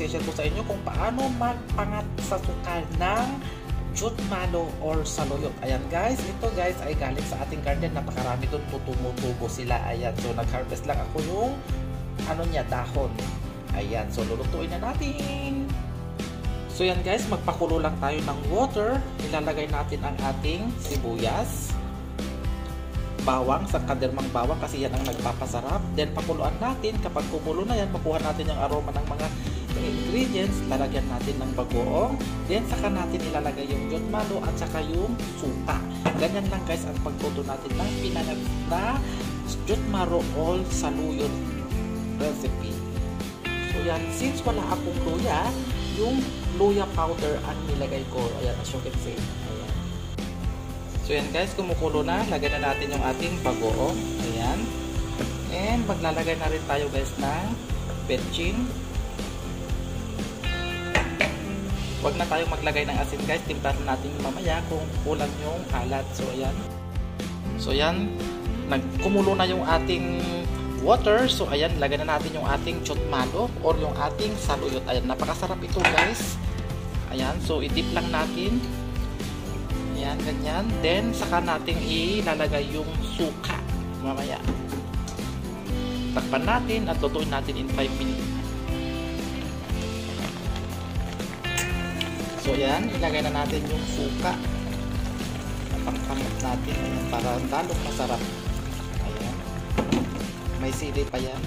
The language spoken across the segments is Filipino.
i-share ko sa inyo kung paano magpangat sa suka ng jute malo or saluyot. Ayan guys, ito guys ay galing sa ating garden. Napakarami doon, tumutubo sila. Ayan, so nag-harvest lang ako yung ano niya, dahon. Ayan, so lulutuin na natin. So yan guys, magpakulo lang tayo ng water. Ilalagay natin ang ating sibuyas, bawang, sa kadermang bawang kasi yan ang nagpapasarap. Then pakuluan natin. Kapag kumulo na yan, makuha natin yung aroma ng mga ingredients. Lalagyan natin ng bagoong. Then saka natin ilalagay yung jute malo at saka yung suka. Ganyan lang guys ang pagluto natin ng pinangat na jute malo or saluyot recipe. So yan, since wala akong luya, yung luya powder ang nilagay ko. Ayan, as you can see. Ayan. So yan guys, kumukulo na. Lagyan na natin yung ating bagoong. Ayan. And maglalagay na rin tayo guys ng betchin. Huwag na tayong maglagay ng asin guys. Timplahan natin mamaya kung kulang yung alat. So ayan. So yan. Kumulo na yung ating water. So ayan, lagyan na natin yung ating jute malo or yung ating saluyot. Ayan, napakasarap ito guys. Ayan, so i-dip lang natin. Ayan, ganyan. Then saka natin ilalagay yung suka mamaya. Takpan natin at lutuin natin in 5 minutes. So ayan, ilagay na natin yung suka. Pangpangat natin. Ayan, para lalong masarap. Ayan. May sili pa yan.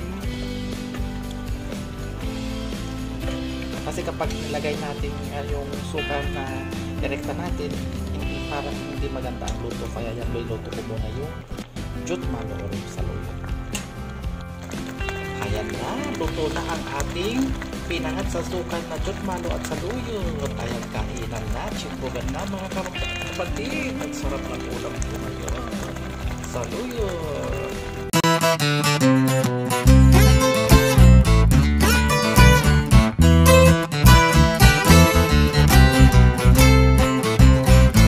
Kasi kapag nilagay natin yung suka na direkta natin, parang hindi maganda ang luto. Kaya yan, luto ko muna yung jute malo or saluyot. Ayan na, luto na ang ating pinangat sa suka na jute malo at saluyot. Ayan, kainan na, chimbogan na mga kapatid. Ang sarap ng ulam ko ngayon. Saluyot.